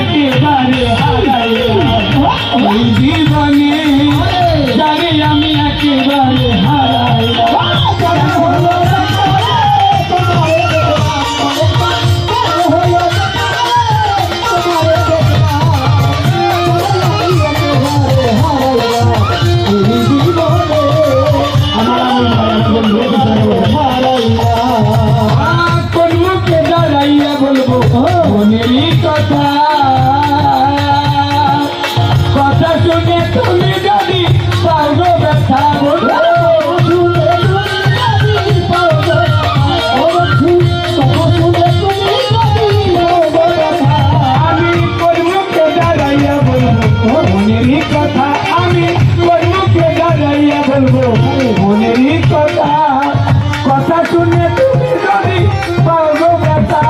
একেবারে হারাইলাম ওই জীবনে যারে আমি একেবারে হারাইলাম মনেরই কথা কথা শুনে তুমি যদি পাও গো ব্যথা আমি কর্মকে দাঁড়াইয়া বলবো মনেরই কথা আমি কর্মকে দাঁড়াইয়া বলবো মনেরই কথা কথা শুনে তুমি যদি পাও গো ব্যথা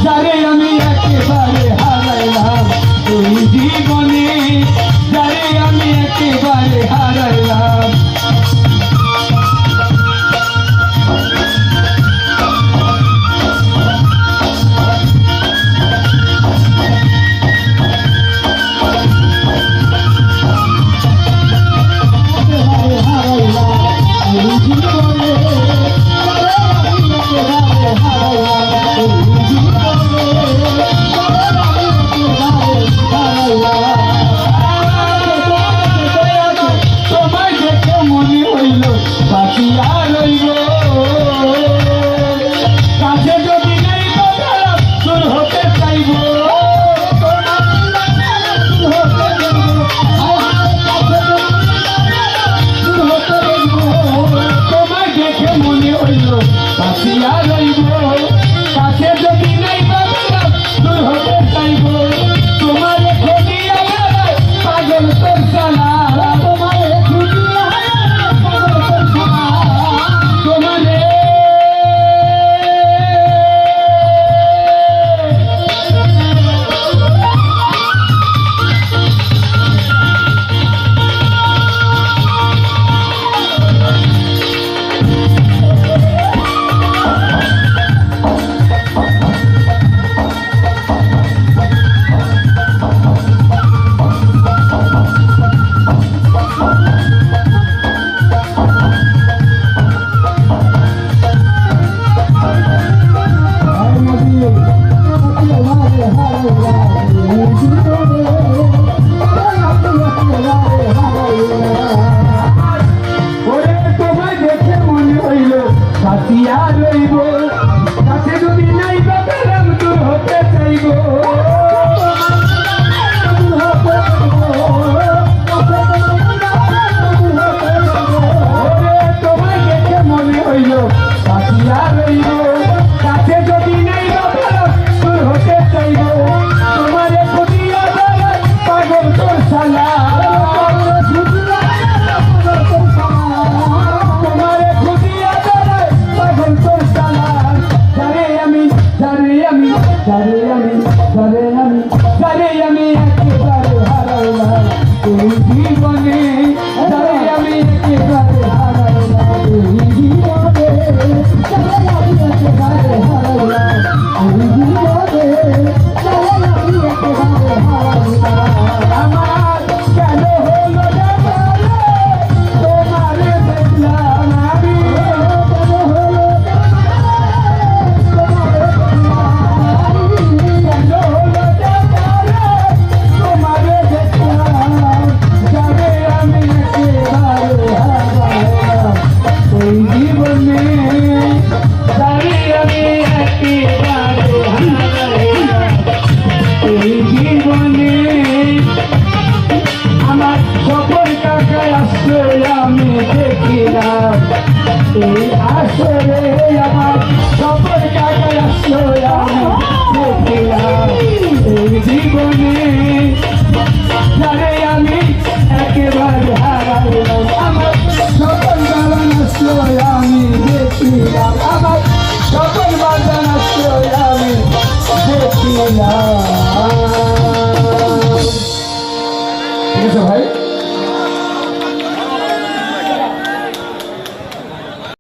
যারে আমি একেবারে হারাইলাম ওই জীবনে যারে আমি একেবারে হারাইলাম যারে আমি একেবারে হারাইলাম এই জীবনে, যারে আমি একেবারে হারাইলাম এই জীবনে, যারে আমি একেবারে হারাইলাম এই জীবনে, যারে আমি একেবারে হারাইলাম। আমার কেন হলো না বলে তোমারে দেখলাম আমি, কেন হলো না আমার সকল টাকায় আশ্রয় আমি দেখিলাম এই আসরে, আমার সকল টাকায় আশ্রয় আমি দেখিলাম এই জীবনে, যারে আমি একেবারে হারাইলাম। আমার সকল বাগান আশ্রয় আমি দেখিলাম, আমার সকল বাগান আশ্রয় আমি দেখিলাম। ঠিক আছে ভাই।